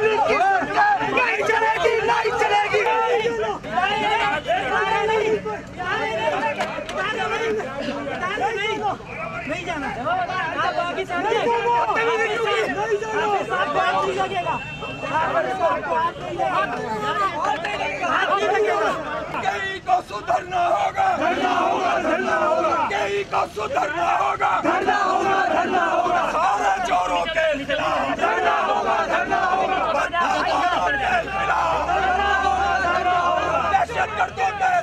नहीं चलेगी, नहीं चलेगी। नहीं जाना, आप आगे चलिए। कहीं को सुधरना होगा, धरना होगा, धरना होगा। कहीं को सुधरना होगा, धरना होगा, धरना होगा। सारे चोरों के खिलाफ धरना होगा, धरना होगा। भ्रष्टाचार के खिलाफ धरना होगा, धरना होगा। दहशतगर्दों के